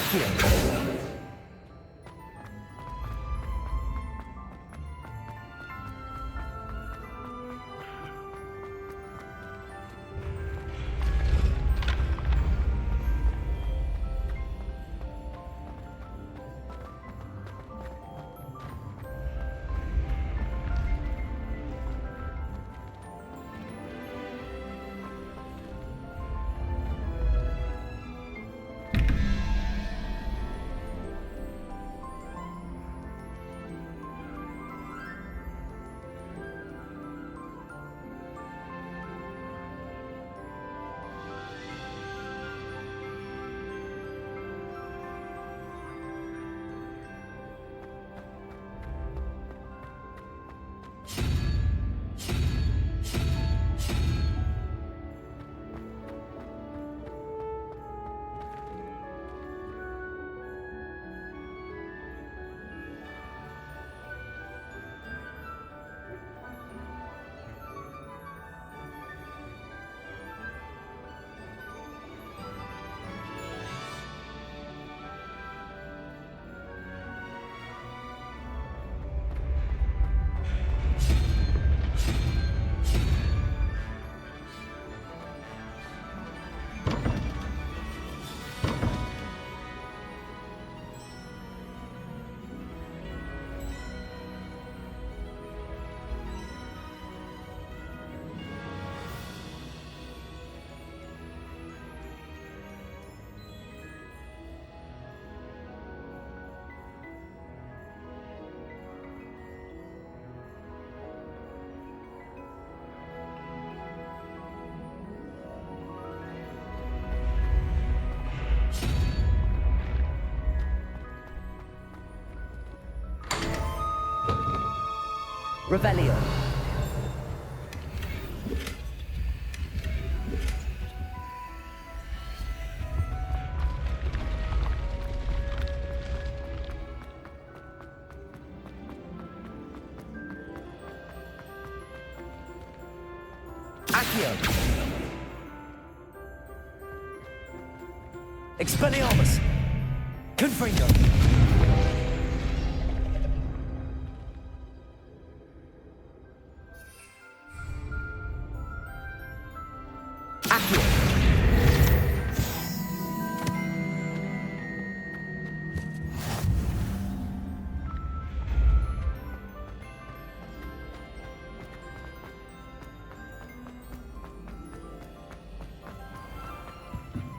Accio. Revelio. Accio. Expelliarmus. Confringo.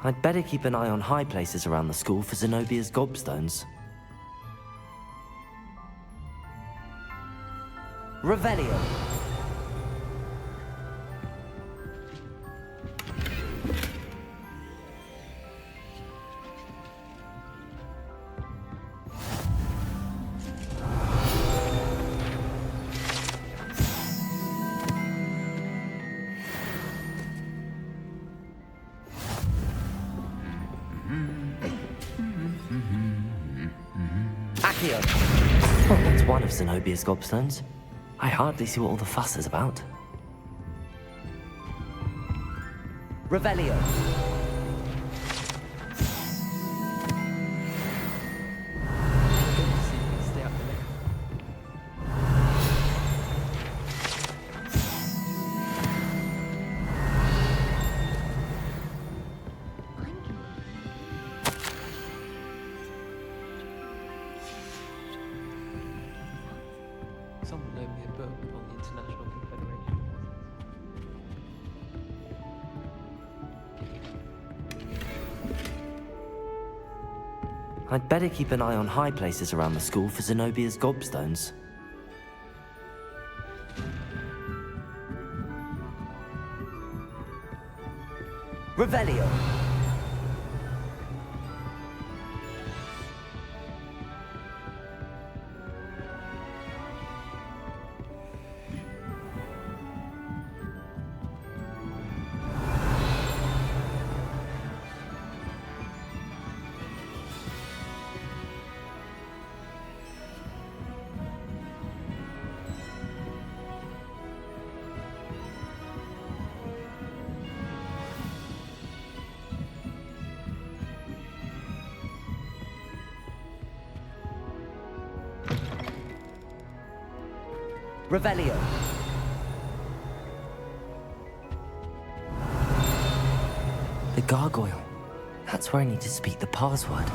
I'd better keep an eye on high places around the school for Zenobia's gobstones. Revelio. Accio. Well, that's one of Zenobia's gobstones. I hardly see what all the fuss is about. Revelio. Someone loaned me a book on the International Confederation. I'd better keep an eye on high places around the school for Zenobia's gobstones. Revelio. Revelio. The gargoyle. That's where I need to speak the password.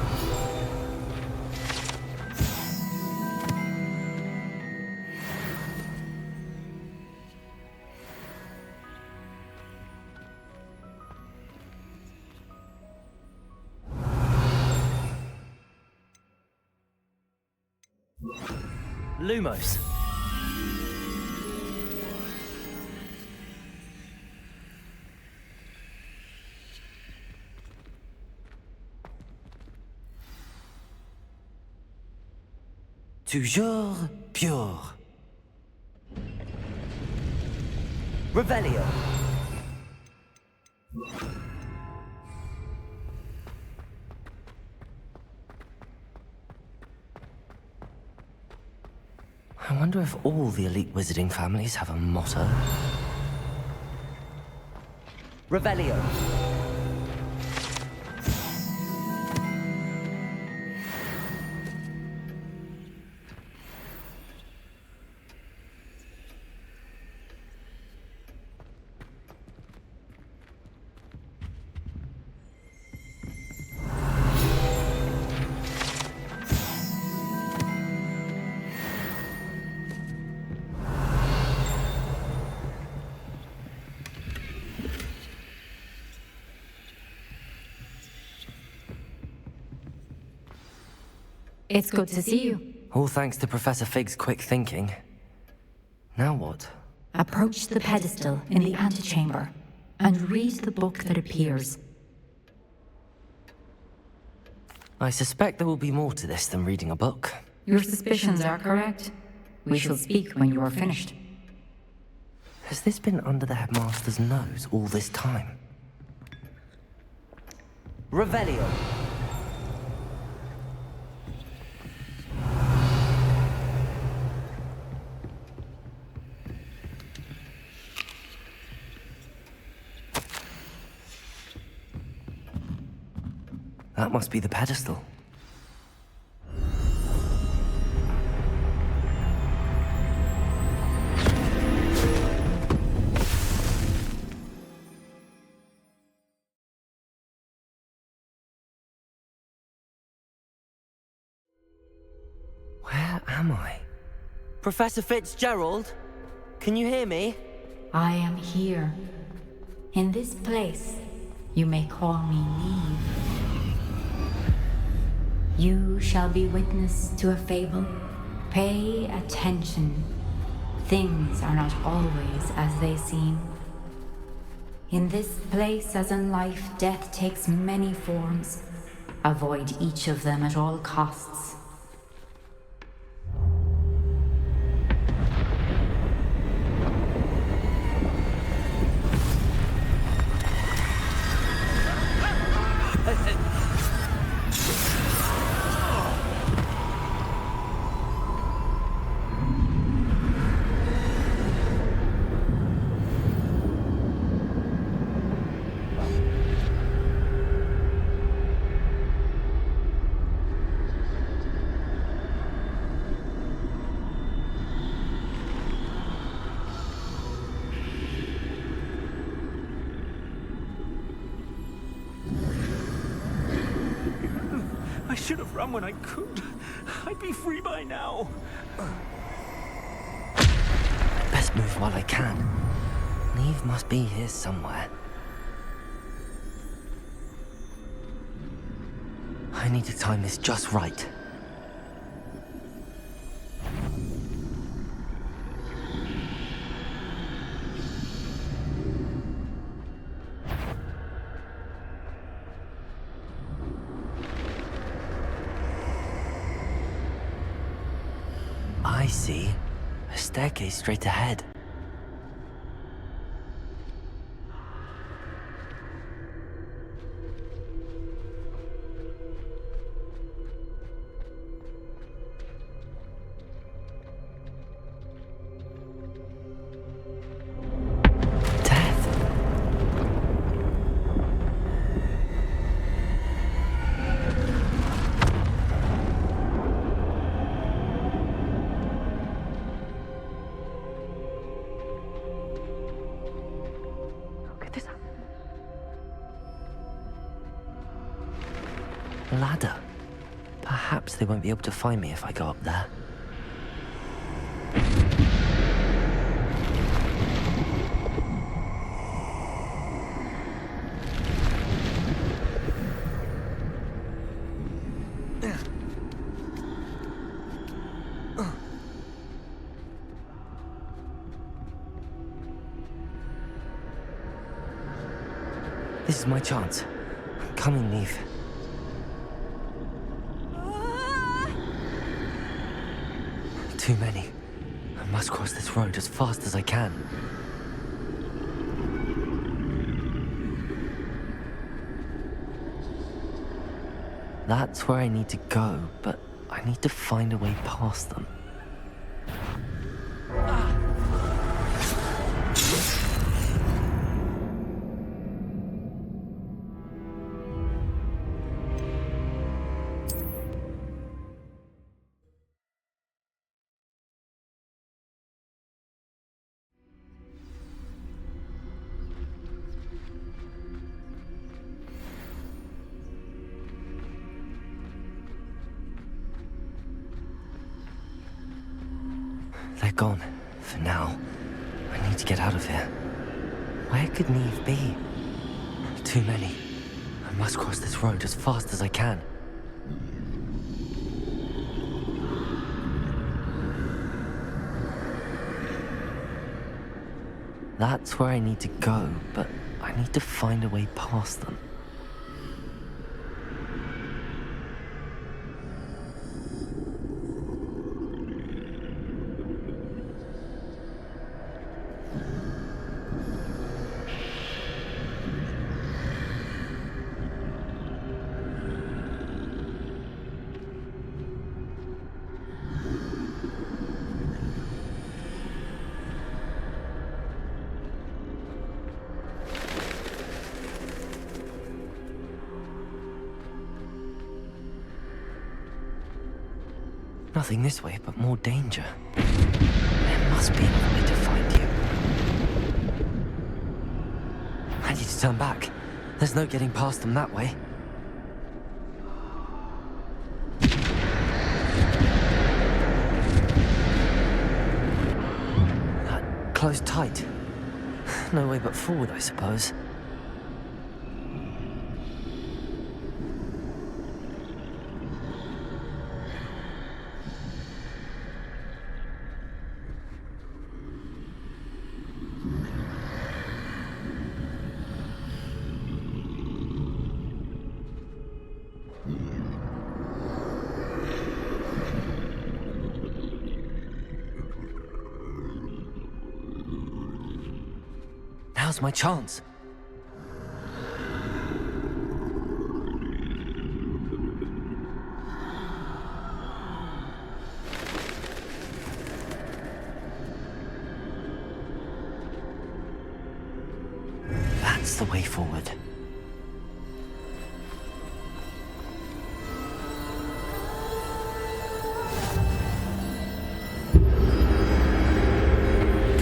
Lumos. Toujours pure. Revelio. I wonder if all the elite wizarding families have a motto. Revelio. It's good to see you. All thanks to Professor Fig's quick thinking. Now what? Approach the pedestal in the antechamber and read the book that appears. I suspect there will be more to this than reading a book. Your suspicions are correct. We shall speak when you are finished. Has this been under the headmaster's nose all this time? Revelio. That must be the pedestal. Where am I? Professor Fitzgerald? Can you hear me? I am here. In this place, you may call me Neve. You shall be witness to a fable. Pay attention. Things are not always as they seem. In this place, as in life, death takes many forms. Avoid each of them at all costs. I should have run when I could. I'd be free by now. Best move while I can. Neve must be here somewhere. I need to time this just right. I see. A staircase straight ahead. ladder. Perhaps they won't be able to find me if I go up there. This is my chance. Come and leave. Too many. I must cross this road as fast as I can. That's where I need to go, but I need to find a way past them. They're gone, for now. I need to get out of here. Where could Neve be? Too many. I must cross this road as fast as I can. That's where I need to go, but I need to find a way past them. Nothing this way, but more danger. There must be another way to find you. I need to turn back. There's no getting past them that way. Closed tight. No way but forward, I suppose. Now's my chance. That's the way forward.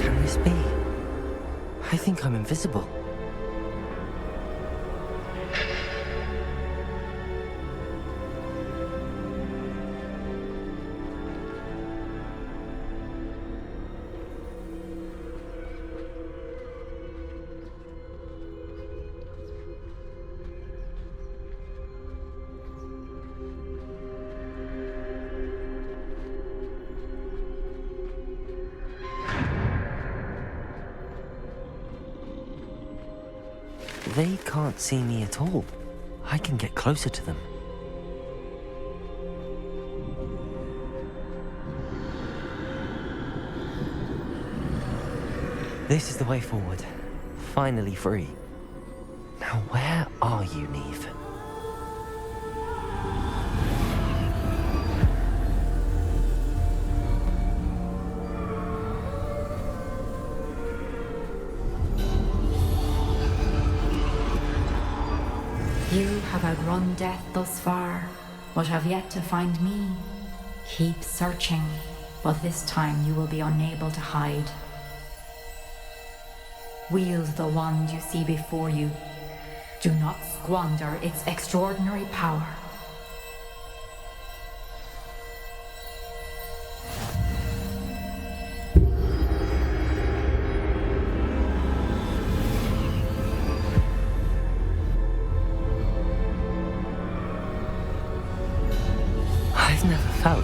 Can this be? I think I'm invisible. They can't see me at all. I can get closer to them. This is the way forward. Finally free. Now where are you, Neve? You have outrun death thus far, but have yet to find me. Keep searching, but this time you will be unable to hide. Wield the wand you see before you. Do not squander its extraordinary power.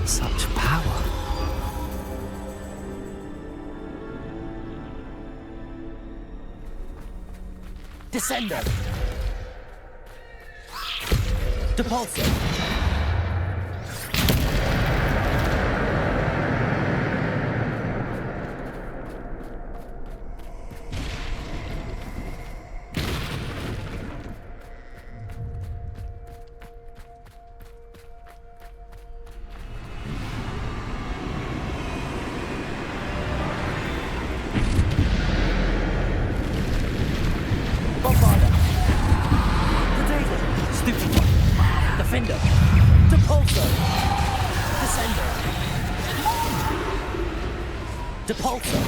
Such power. Descender. Depulsor. Bombarder. Potato. Stupefy. Defender. Depulsor. Descender. Depulsor.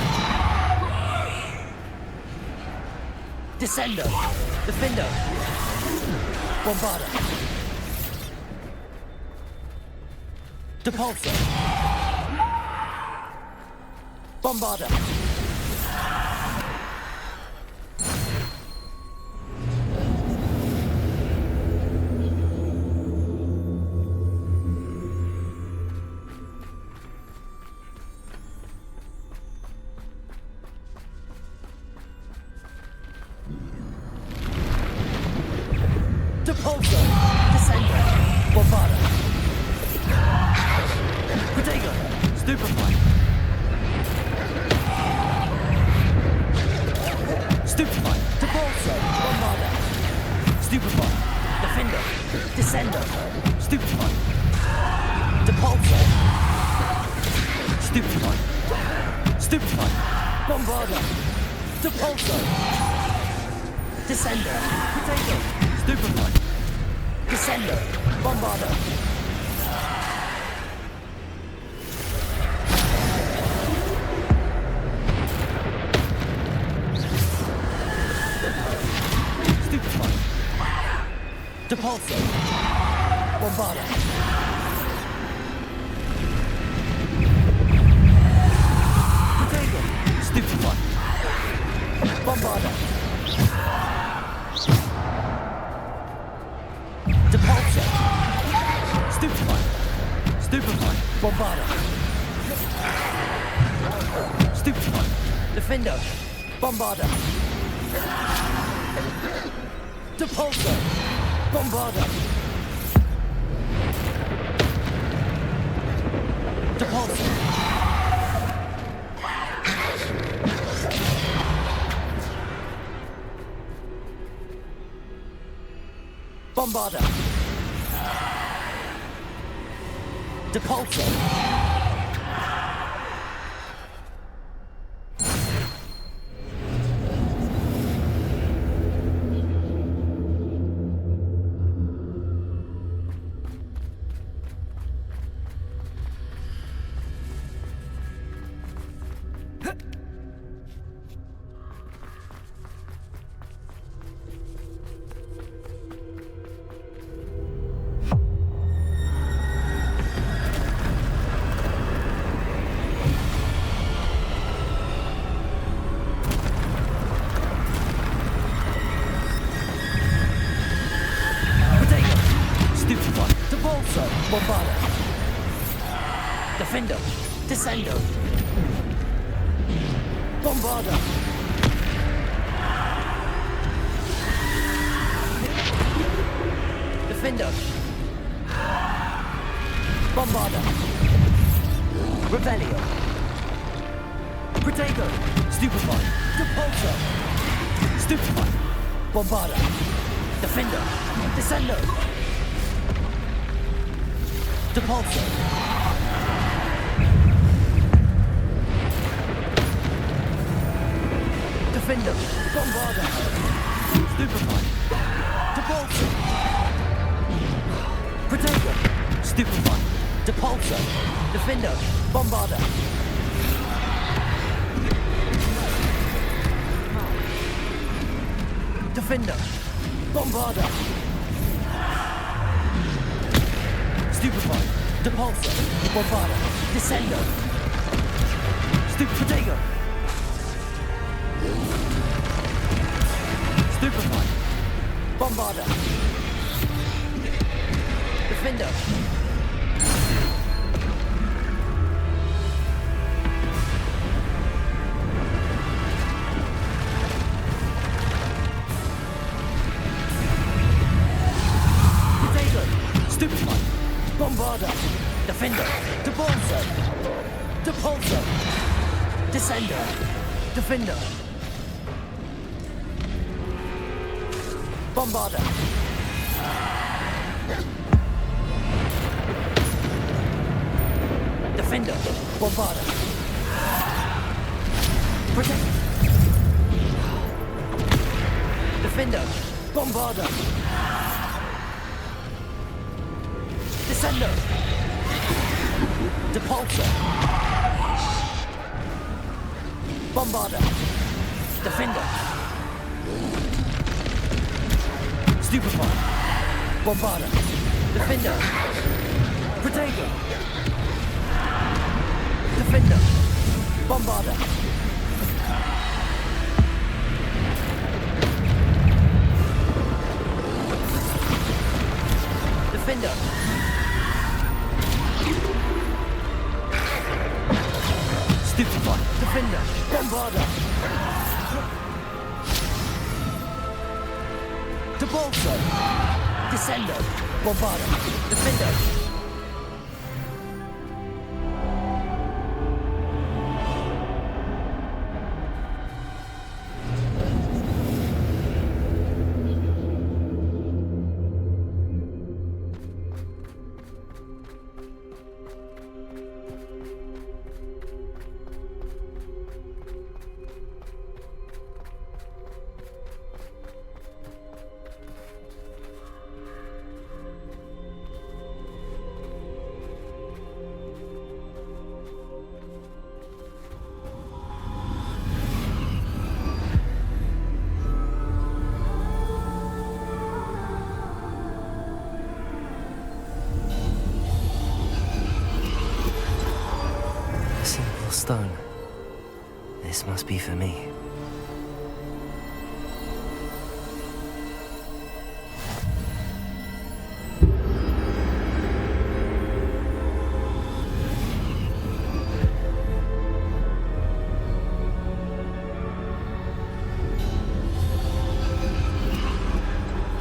Descender. Defender. Bombarder. Depulsor. Bombarder. Depulsor. Descender. Bombarder. Protego. Stupefy. Stupefy. Depulsor. Bombarder. Stupefy. Defender. Descender. Stupefy. Depulsor. Stupefy. Stupefy. Bombarder. Depulsor. Descender. Potato. Stupefy. Descender. Bombarder. Stupefy. Depulsor. Bombarder. Potato. Stupefy. Bombarder. Depulsor. Stupefy. Stupefy. Bombarder. Stupefy. Defender. Bombarder. Depulsor. Bombarder. Depulsor. Bombarder. Depulsor. Bombarder. Defender. Descender. Bombarder. Defender. Bombarder. Revelio. Protego. Stupefy. Depulsor. Stupefy. Bombarder. Defender. Descender. Depulsor. Defender. Bombarder. Stupefy. Depulsor. Protego. Stupefy. Depulsor. Defender. Bombarder. Defender. Bombarder. Stupefy. Depulsor. Bombarder. Descender. Protego. Stupefy. Bombarder. Defender. Depulso. Descender. Defender. Bombarder. Defender. Bombarder. Protect. Defender. Bombarder. Descender. Depulso. Bombarder. Defender. Stupefy. Bombarder. Defender. Protego. Defender. Bombarder. Defender. Stupefy. Defender. Bombarder. Depulso. Descender. Bombarder. Defender. Stone. This must be for me.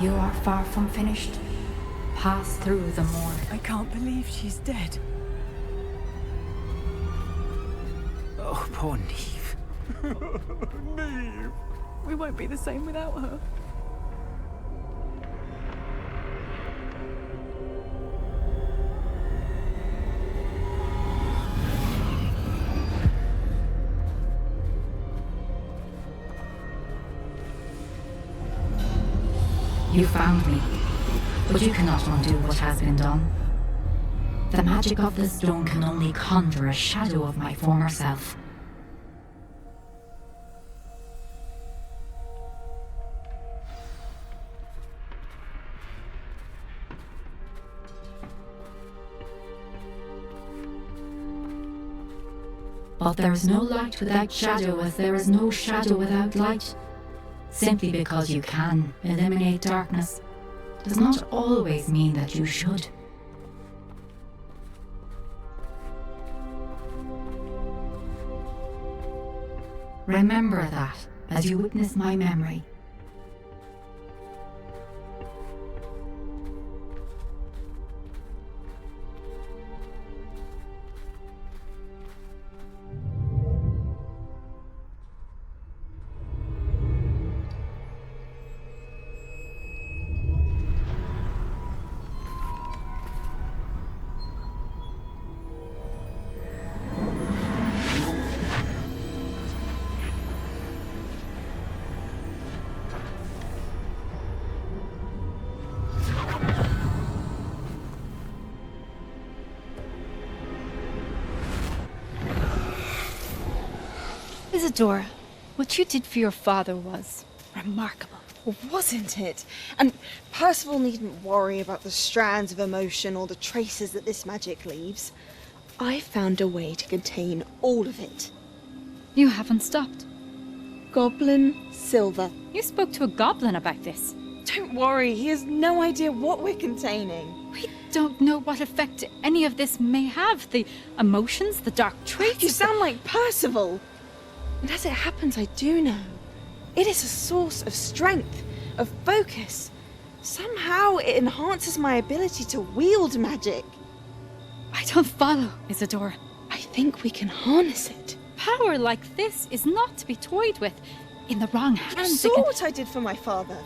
You are far from finished. Pass through the morgue. I can't believe she's dead. Oh, poor Neve. Neve! We won't be the same without her. You found me, but you cannot undo what has been done. The magic of the stone can only conjure a shadow of my former self. But there is no light without shadow, as there is no shadow without light. Simply because you can eliminate darkness does not always mean that you should. Remember that as you witness my memory. Isadora, what you did for your father was remarkable. Wasn't it? And Percival needn't worry about the strands of emotion or the traces that this magic leaves. I found a way to contain all of it. You haven't stopped. Goblin Silver. You spoke to a goblin about this. Don't worry, he has no idea what we're containing. We don't know what effect any of this may have. The emotions, the dark traits. You sound like Percival. And as it happens, I do know. It is a source of strength, of focus. Somehow it enhances my ability to wield magic. I don't follow, Isadora. I think think we can harness it? Power like this is not to be toyed with. In the wrong You hands, it saw can... what I did for my father.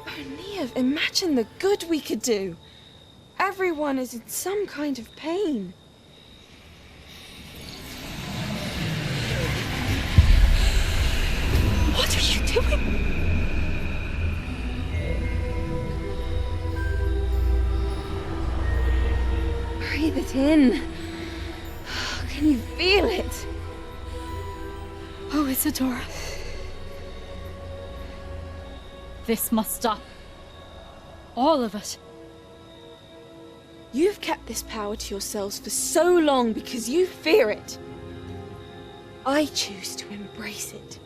Oh, Neve, imagine the good we could do. Everyone is in some kind of pain. What are you doing? Breathe it in. Can you feel it? Oh, Isadora. This must stop. All of it. You've kept this power to yourselves for so long because you fear it. I choose to embrace it.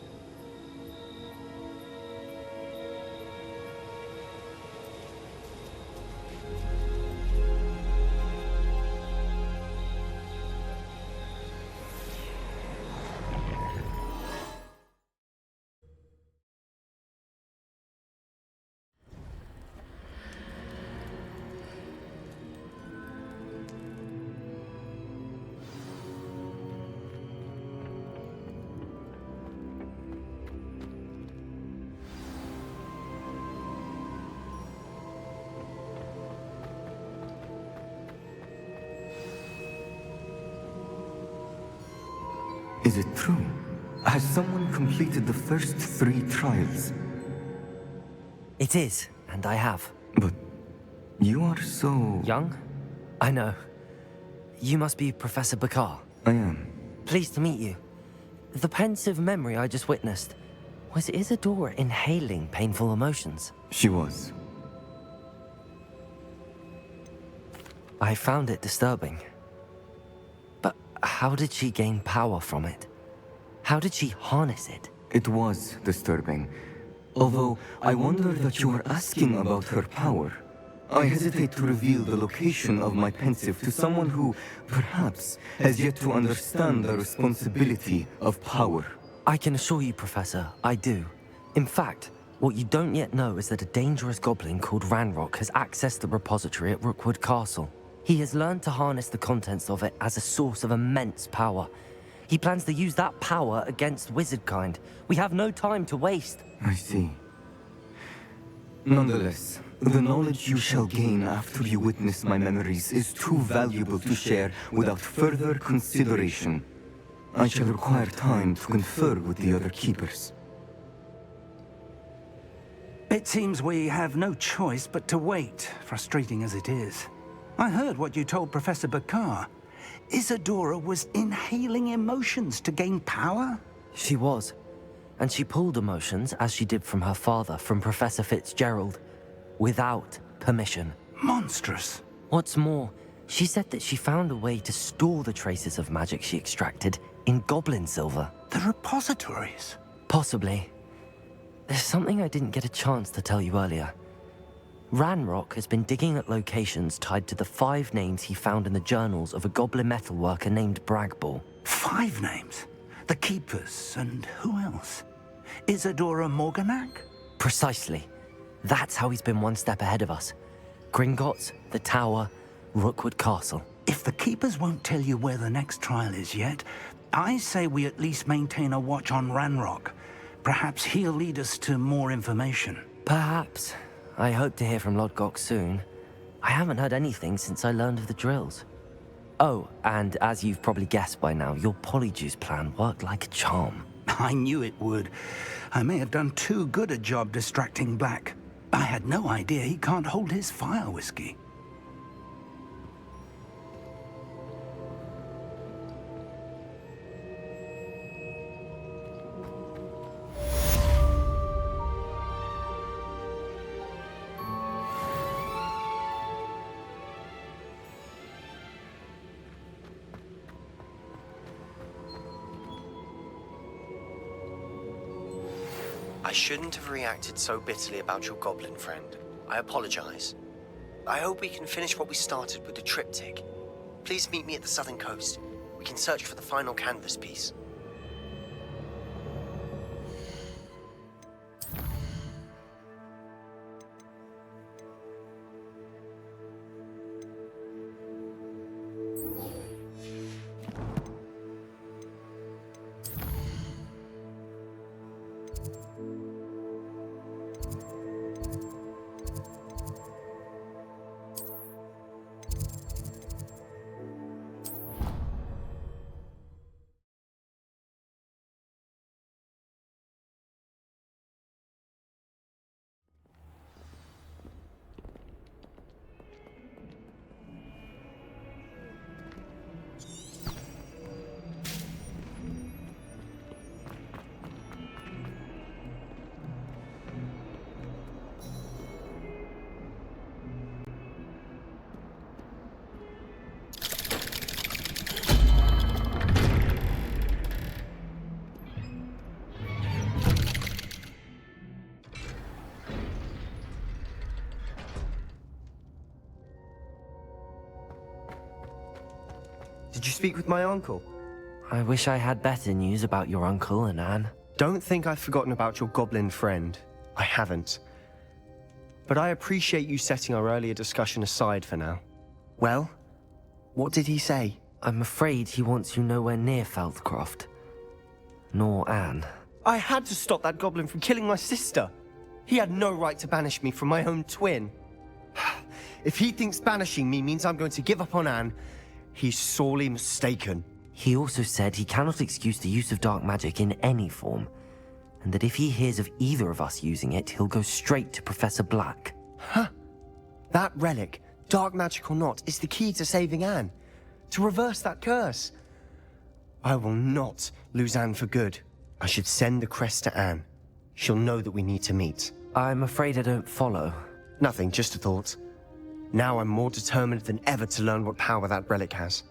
Is it true? Has someone completed the first 3 trials? It is, and I have. But you are so... Young? I know. You must be Professor Bakar. I am. Pleased to meet you. The pensive memory I just witnessed, was Isadora inhaling painful emotions? She was. I found it disturbing. But how did she gain power from it? How did she harness it? It was disturbing. Although I wonder that you are asking about her power. I hesitate to reveal the location of my pensive to someone who, perhaps, has yet to understand the responsibility of power. I can assure you, Professor, I do. In fact, what you don't yet know is that a dangerous goblin called Ranrock has accessed the repository at Rookwood Castle. He has learned to harness the contents of it as a source of immense power. He plans to use that power against wizardkind. We have no time to waste. I see. Nonetheless, the knowledge you shall gain after you witness my memories is too valuable to share without further consideration. I shall require time to confer with the other keepers. It seems we have no choice but to wait, frustrating as it is. I heard what you told Professor Bakar. Isadora was inhaling emotions to gain power? She was. And she pulled emotions, as she did from her father, from Professor Fitzgerald, without permission. Monstrous. What's more, she said that she found a way to store the traces of magic she extracted in goblin silver. The repositories? Possibly. There's something I didn't get a chance to tell you earlier. Ranrock has been digging at locations tied to the 5 names he found in the journals of a goblin metalworker named Bragball. 5 names? The Keepers, and who else? Isadora Morganac? Precisely. That's how he's been one step ahead of us. Gringotts, the Tower, Rookwood Castle. If the Keepers won't tell you where the next trial is yet, I say we at least maintain a watch on Ranrock. Perhaps he'll lead us to more information. Perhaps. I hope to hear from Lodgok soon. I haven't heard anything since I learned of the drills. Oh, and as you've probably guessed by now, your Polyjuice plan worked like a charm. I knew it would. I may have done too good a job distracting Black. I had no idea he can't hold his fire whiskey. I shouldn't have reacted so bitterly about your goblin friend. I apologize. I hope we can finish what we started with the triptych. Please meet me at the southern coast. We can search for the final canvas piece. speak with my uncle? I wish I had better news about your uncle and Anne. Don't think I've forgotten about your goblin friend. I haven't. But I appreciate you setting our earlier discussion aside for now. Well, what did he say? I'm afraid he wants you nowhere near Feldcroft. Nor Anne. I had to stop that goblin from killing my sister. He had no right to banish me from my own twin. If he thinks banishing me means I'm going to give up on Anne, he's sorely mistaken. He also said he cannot excuse the use of dark magic in any form, and that if he hears of either of us using it, he'll go straight to Professor Black. Huh? That relic, dark magic or not, is the key to saving Anne. To reverse that curse. I will not lose Anne for good. I should send the crest to Anne. She'll know that we need to meet. I'm afraid I don't follow. Nothing, just a thought. Now I'm more determined than ever to learn what power that relic has.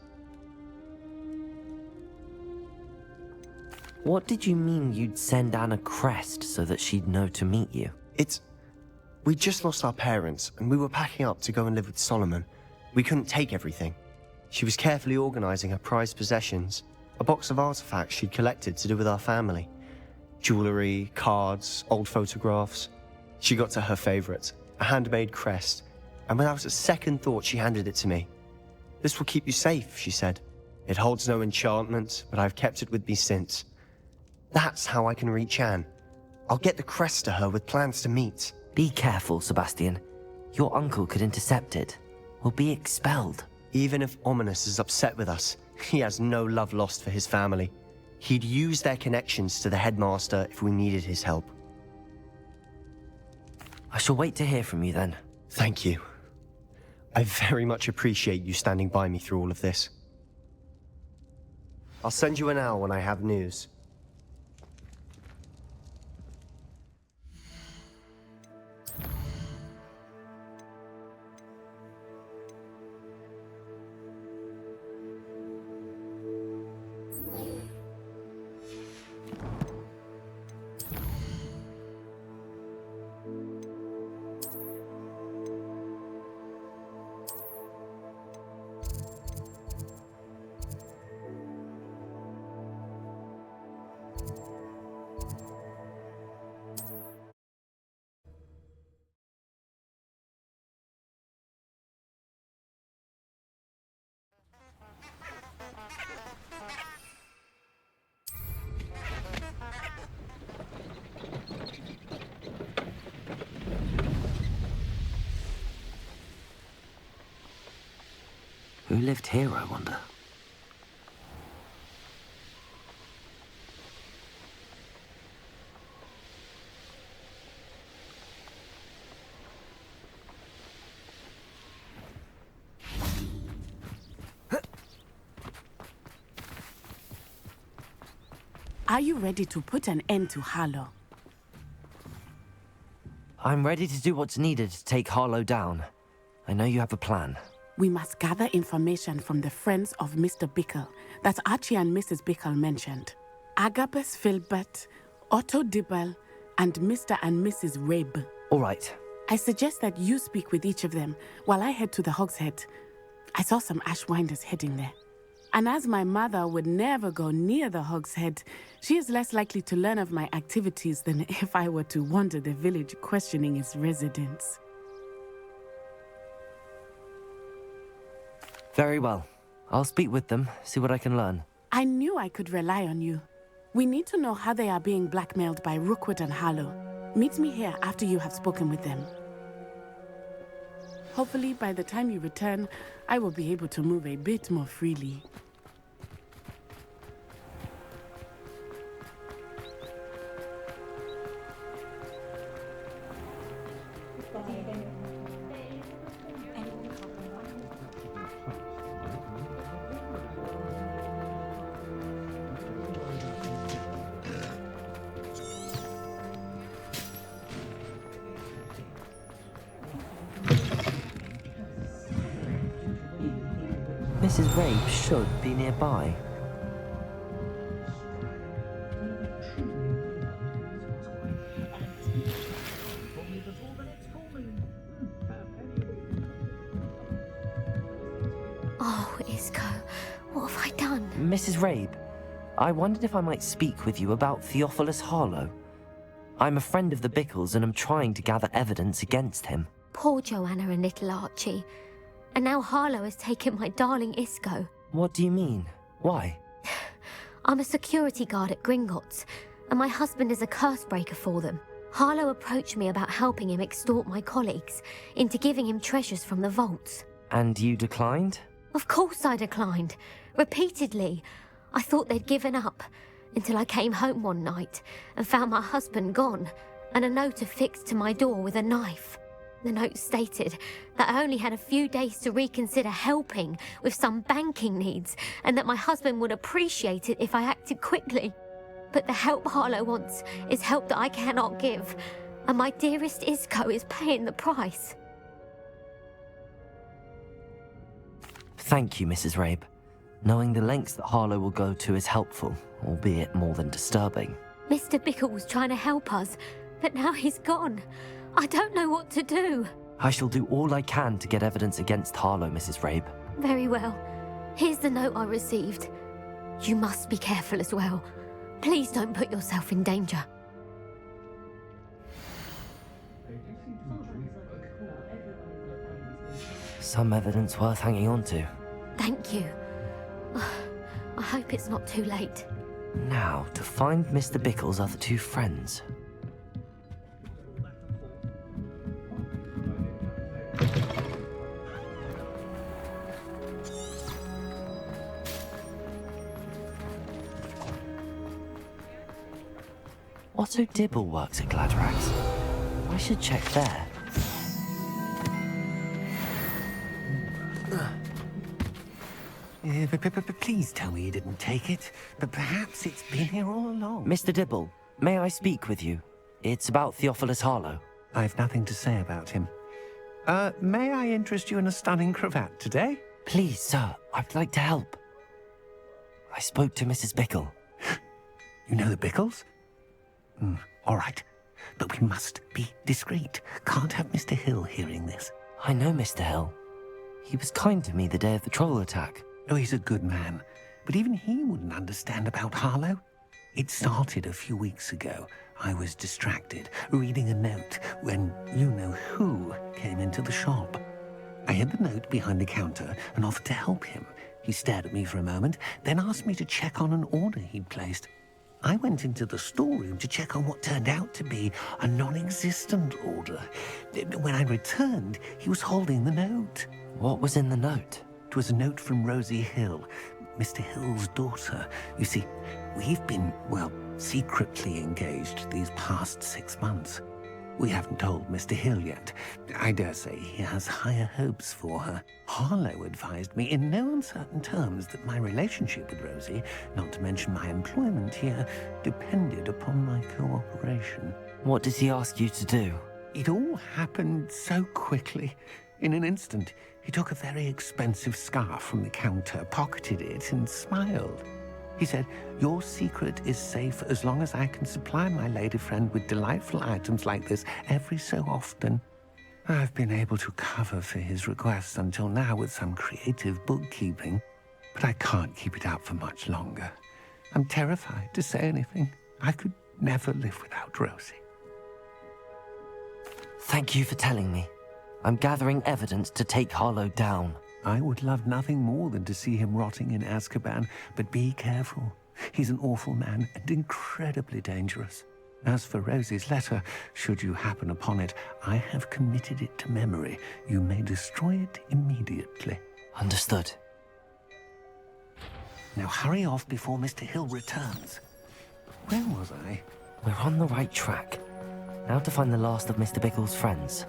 What did you mean you'd send Anne a crest so that she'd know to meet you? We just lost our parents, and we were packing up to go and live with Solomon. We couldn't take everything. She was carefully organizing her prized possessions, a box of artifacts she'd collected to do with our family. Jewelry, cards, old photographs. She got to her favorite, a handmade crest, and without a second thought she handed it to me. "This will keep you safe," she said. "It holds no enchantment, but I've kept it with me since. That's how I can reach Anne. I'll get the crest to her with plans to meet." Be careful, Sebastian. Your uncle could intercept it. We'll be expelled. Even if Ominous is upset with us, he has no love lost for his family. He'd use their connections to the headmaster if we needed his help. I shall wait to hear from you then. Thank you. I very much appreciate you standing by me through all of this. I'll send you an owl when I have news. Who lived here, I wonder? Are you ready to put an end to Harlow? I'm ready to do what's needed to take Harlow down. I know you have a plan. We must gather information from the friends of Mr. Bickle that Archie and Mrs. Bickle mentioned. Agabus Filbert, Otto Dibble, and Mr. and Mrs. Rabe. All right. I suggest that you speak with each of them while I head to the Hogshead. I saw some Ashwinders heading there. And as my mother would never go near the Hogshead, she is less likely to learn of my activities than if I were to wander the village questioning its residents. Very well. I'll speak with them, see what I can learn. I knew I could rely on you. We need to know how they are being blackmailed by Rookwood and Harlow. Meet me here after you have spoken with them. Hopefully, by the time you return, I will be able to move a bit more freely. Mrs. Rabe should be nearby. Oh, Isco, what have I Mrs. Rabe, I wondered if I might speak with you about Theophilus Harlow. I'm a friend of the Bickles and am trying to gather evidence against him. Poor Joanna and little Archie. And now Harlow has taken my darling Isco. What do you mean? Why? I'm a security guard at Gringotts, and my husband is a curse breaker for them. Harlow approached me about helping him extort my colleagues into giving him treasures from the vaults. And you declined? Of course I declined. Repeatedly. I thought they'd given up, until I came home one night and found my husband gone, and a note affixed to my door with a knife. The note stated that I only had a few days to reconsider helping with some banking needs, and that my husband would appreciate it if I acted quickly. But the help Harlow wants is help that I cannot give, and my dearest Isco is paying the price. Thank you, Mrs. Rabe. Knowing the lengths that Harlow will go to is helpful, albeit more than disturbing. Mr. Bickle was trying to help us, but now he's gone. I don't know what to do. I shall do all I can to get evidence against Harlow, Mrs. Rabe. Very well. Here's the note I received. You must be careful as well. Please don't put yourself in danger. Some evidence worth hanging on to. Thank you. I hope it's not too late. Now, to find Mr. Bickle's other two friends. Otto Dibble works at Gladrax. I should check there. Please tell me you didn't take it. But perhaps it's been here all along. Mr. Dibble, may I speak with you? It's about Theophilus Harlow. I've nothing to say about him. May I interest you in a stunning cravat today? Please, sir, I'd like to help. I spoke to Mrs. Bickle. You know the Bickles? All right. But we must be discreet. Can't have Mr. Hill hearing this. I know Mr. Hill. He was kind to me the day of the troll attack. Oh, he's a good man. But even he wouldn't understand about Harlow. It started a few weeks ago. I was distracted, reading a note, when you-know-who came into the shop. I hid the note behind the counter and offered to help him. He stared at me for a moment, then asked me to check on an order he'd placed. I went into the storeroom to check on what turned out to be a non-existent order. When I returned, he was holding the note. What was in the note? It was a note from Rosie Hill, Mr. Hill's daughter. You see, we've been, secretly engaged these past 6 months. We haven't told Mr. Hill yet. I dare say he has higher hopes for her. Harlow advised me in no uncertain terms that my relationship with Rosie, not to mention my employment here, depended upon my cooperation. What did he ask you to do? It all happened so quickly. In an instant, he took a very expensive scarf from the counter, pocketed it, and smiled. He said, "Your secret is safe as long as I can supply my lady friend with delightful items like this every so often." I've been able to cover for his requests until now with some creative bookkeeping, but I can't keep it up for much longer. I'm terrified to say anything. I could never live without Rosie. Thank you for telling me. I'm gathering evidence to take Harlow down. I would love nothing more than to see him rotting in Azkaban, but be careful. He's an awful man and incredibly dangerous. As for Rosie's letter, should you happen upon it, I have committed it to memory. You may destroy it immediately. Understood. Now hurry off before Mr. Hill returns. Where was I? We're on the right track. Now to find the last of Mr. Bickle's friends.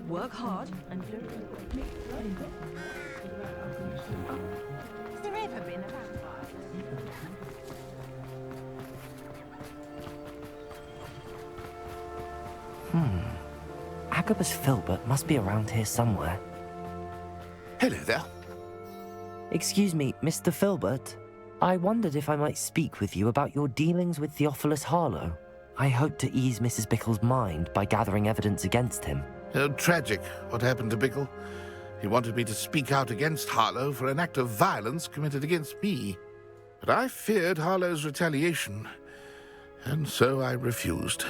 Work hard and Has there ever been a vampire? Agabus Filbert must be around here somewhere. Hello there. Excuse me, Mr. Filbert. I wondered if I might speak with you about your dealings with Theophilus Harlow. I hope to ease Mrs. Bickle's mind by gathering evidence against him. Oh, tragic what happened to Bickle. He wanted me to speak out against Harlow for an act of violence committed against me. But I feared Harlow's retaliation, and so I refused.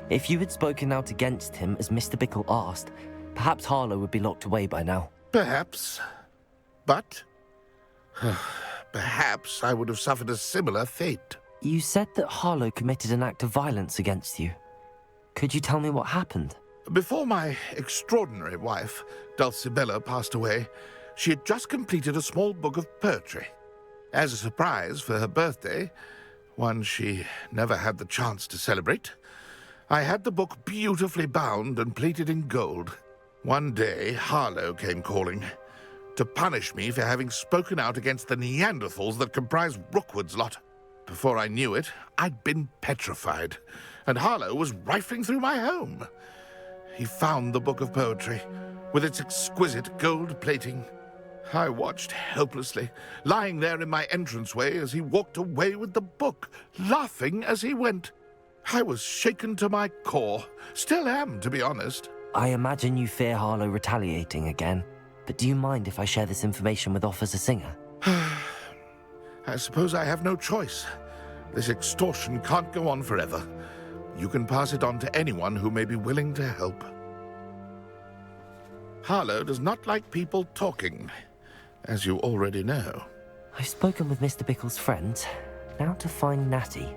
If you had spoken out against him as Mr. Bickle asked, perhaps Harlow would be locked away by now. Perhaps. But perhaps I would have suffered a similar fate. You said that Harlow committed an act of violence against you. Could you tell me what happened? Before my extraordinary wife, Dulcibella, passed away, she had just completed a small book of poetry. As a surprise for her birthday, one she never had the chance to celebrate, I had the book beautifully bound and plated in gold. One day, Harlow came calling to punish me for having spoken out against the Neanderthals that comprise Rookwood's lot. Before I knew it, I'd been petrified, and Harlow was rifling through my home. He found the book of poetry, with its exquisite gold plating. I watched helplessly, lying there in my entranceway as he walked away with the book, laughing as he went. I was shaken to my core. Still am, to be honest. I imagine you fear Harlow retaliating again, but do you mind if I share this information with Officer Singer? I suppose I have no choice. This extortion can't go on forever. You can pass it on to anyone who may be willing to help. Harlow does not like people talking, as you already know. I've spoken with Mr. Bickle's friends. Now to find Natty.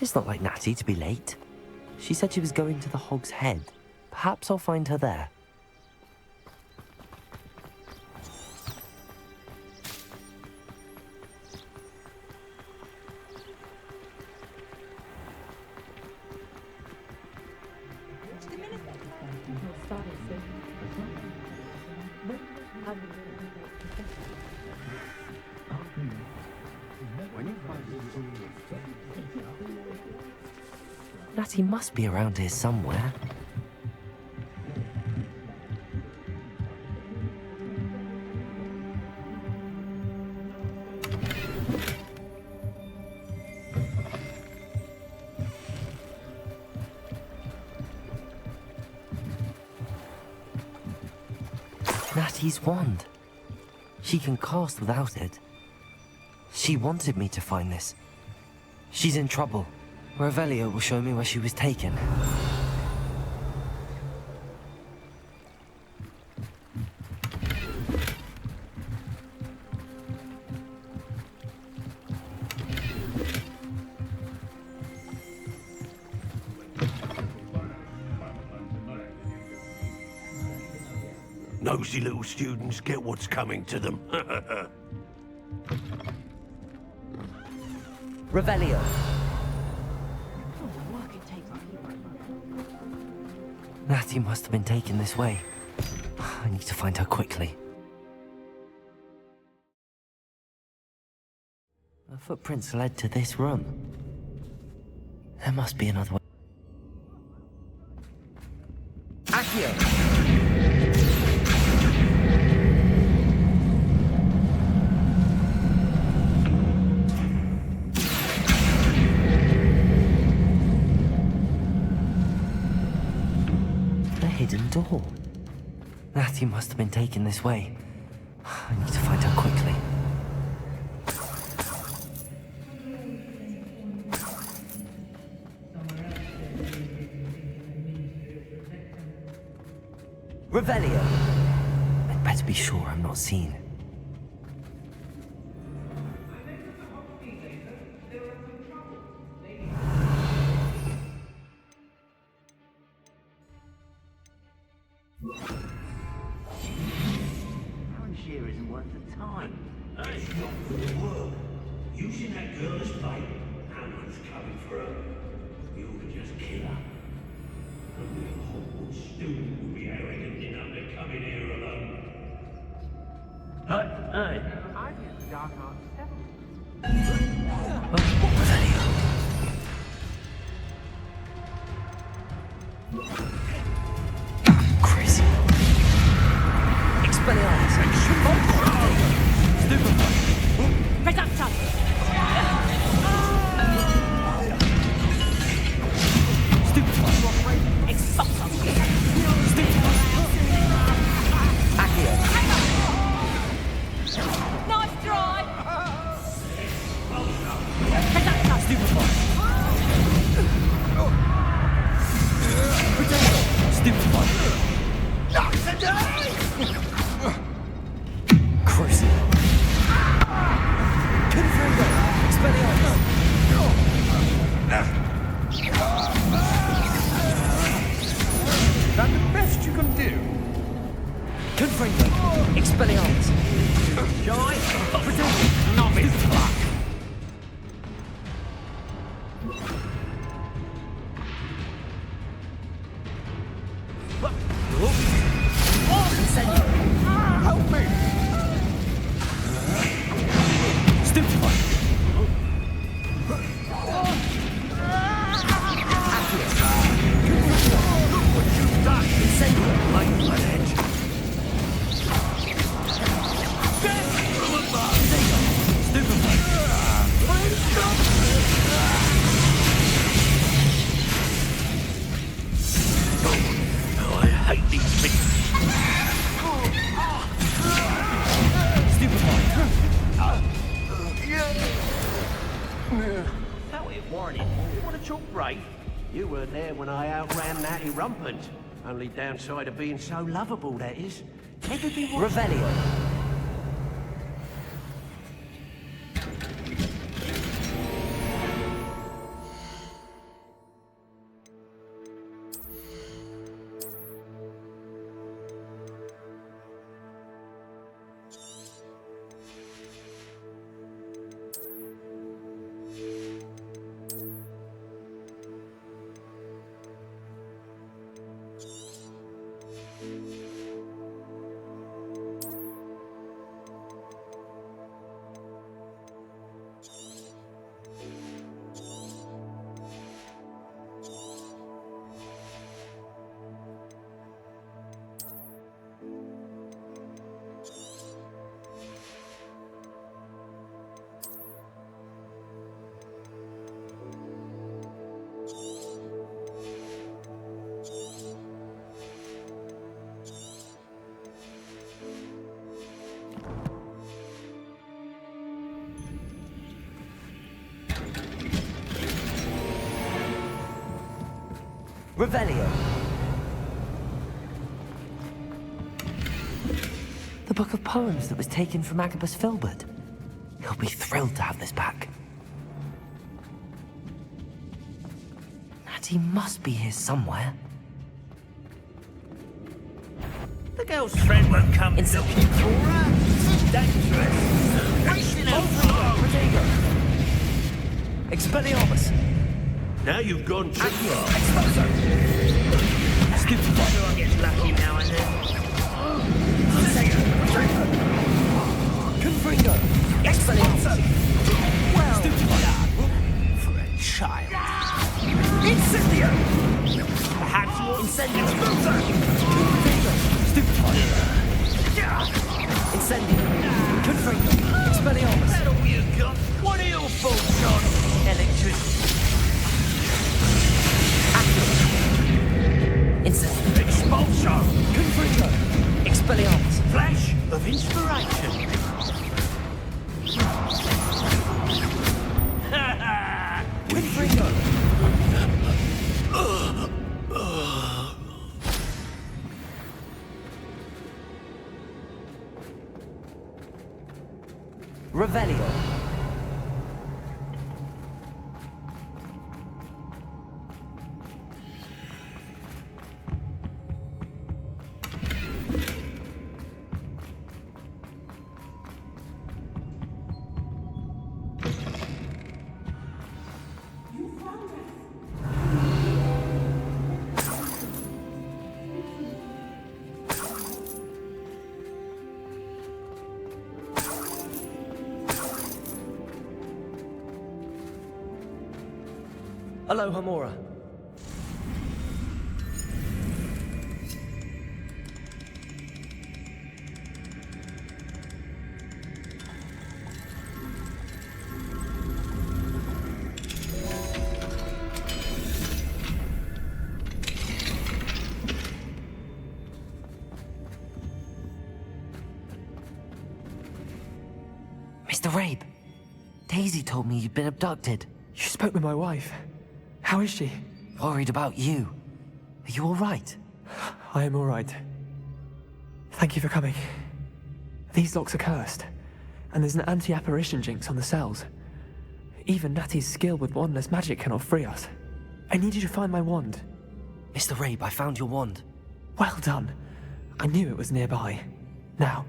It's not like Natty to be late. She said she was going to the Hog's Head. Perhaps I'll find her there. Natty must be around here somewhere. Natty's wand. She can cast without it. She wanted me to find this. She's in trouble. Revelio will show me where she was taken. Nosy little students get what's coming to them. Revelio. Natty must have been taken this way. I need to find her quickly. Her footprints led to this room. There must be another way. Accio! Hidden door. Natty must have been taken this way. I need to find her quickly. Revelio! I'd better be sure I'm not seen. We ought to just kill her. Only a Hogwarts student would be arrogant enough to come in here alone. Hey! I've used the dark arts Crazy. Expelliarmus. Stupefy. Reductor! Stupefy. Expulsor! Stupefy. Accio. Knife dry! Reductor! Stupefy. Stupefy. Crazy. Confringo. Expelliarmus. That the best you can do? Confringo. Expelliarmus. Joy? Protect. Novice luck. Incendio. Help me! Stupefy. Incendio. Like my head. Oh, I hate these things. How it warning? You want to talk brave? You weren't there when I outran Natty Rumpant. Only downside of being so lovable, that is. Everything was... Revelio. Revelio. The book of poems that was taken from Agabus Filbert. He'll be thrilled to have this back. Natty must be here somewhere. The girl's friend won't come looking for her. Dangerous. Wasting her. Protego. Expelliarmus. Now you've gone too far. Expulsor. Stupefy. Everyone gets lucky now and then. Confringo. Expelliarmus. Well Stupefy. done. For a child. Incendio. Perhaps you want Incendio. Stupefy. Incendio. Confringo. Expelliarmus. Is that all you got? What are your thoughts on electricity? Incendio. Expulsor. Confringo. Expelliarmus. Flash of inspiration. Confringo. Revelio. Aloha, Mora. Mr. Rabe, Daisy told me you'd been abducted. You spoke with my wife. How is she? Worried about you. Are you all right? I am all right. Thank you for coming. These locks are cursed, and there's an anti-apparition jinx on the cells. Even Natty's skill with wandless magic cannot free us. I need you to find my wand. Mr. Rabe, I found your wand. Well done. I knew it was nearby. Now,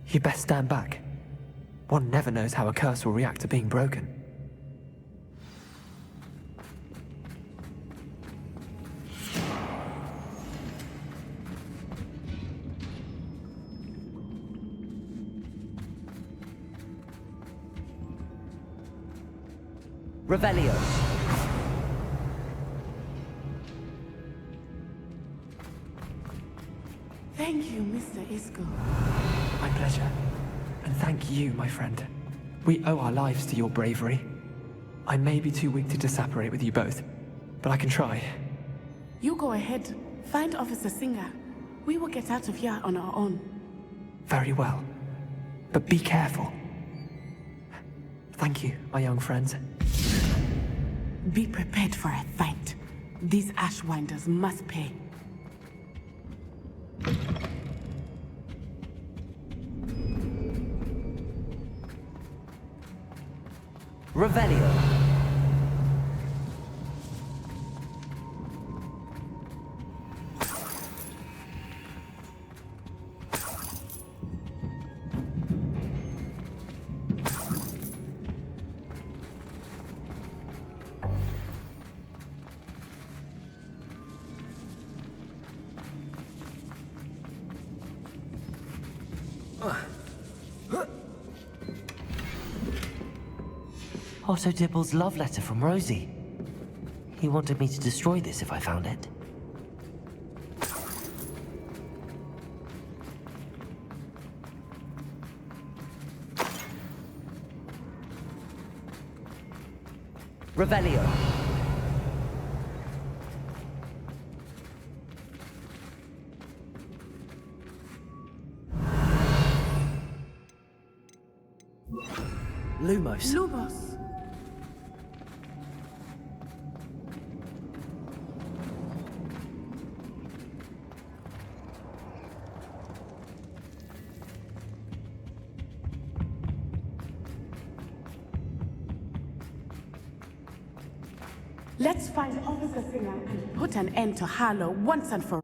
you best stand back. One never knows how a curse will react to being broken. Revelio. Thank you, Mr. Isco. My pleasure. And thank you, my friend. We owe our lives to your bravery. I may be too weak to disapparate with you both, but I can try. You go ahead. Find Officer Singer. We will get out of here on our own. Very well. But be careful. Thank you, my young friends. Be prepared for a fight. These Ashwinders must pay. Revelio. Otto Dibble's love letter from Rosie. He wanted me to destroy this if I found it. Revelio. Lumos. Lumos. Let's find Officer Singer and put an end to Harlow once and for all.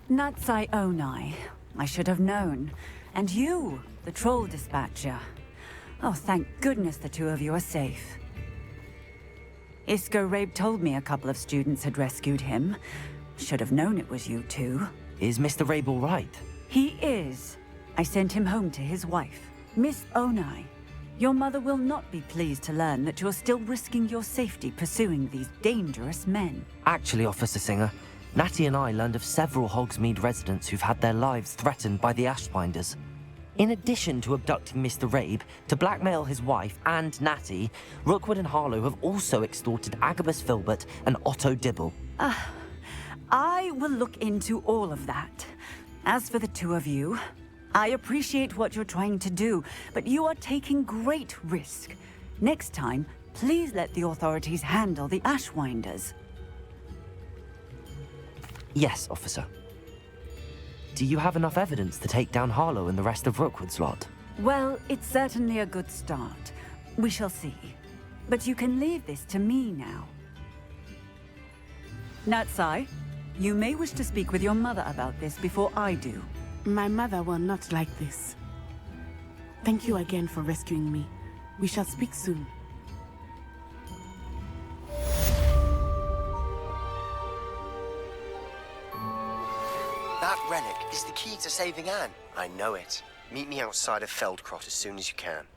Natsai Onai. I should have known. And you, the troll dispatcher. Oh, thank goodness the two of you are safe. Isco Rabe told me a couple of students had rescued him. Should have known it was you two. Is Mr. Rabe all right? He is. I sent him home to his wife. Miss Onai, your mother will not be pleased to learn that you're still risking your safety pursuing these dangerous men. Actually, Officer Singer, Natty and I learned of several Hogsmeade residents who've had their lives threatened by the Ashbinders. In addition to abducting Mr. Rabe, to blackmail his wife and Natty, Rookwood and Harlow have also extorted Agabus Filbert and Otto Dibble. I will look into all of that. As for the two of you, I appreciate what you're trying to do, but you are taking great risk. Next time, please let the authorities handle the Ashwinders. Yes, officer. Do you have enough evidence to take down Harlow and the rest of Rookwood's lot? Well, it's certainly a good start. We shall see. But you can leave this to me now. Natsai, you may wish to speak with your mother about this before I do. My mother will not like this. Thank you again for rescuing me. We shall speak soon. That relic is the key to saving Anne. I know it. Meet me outside of Feldcrot as soon as you can.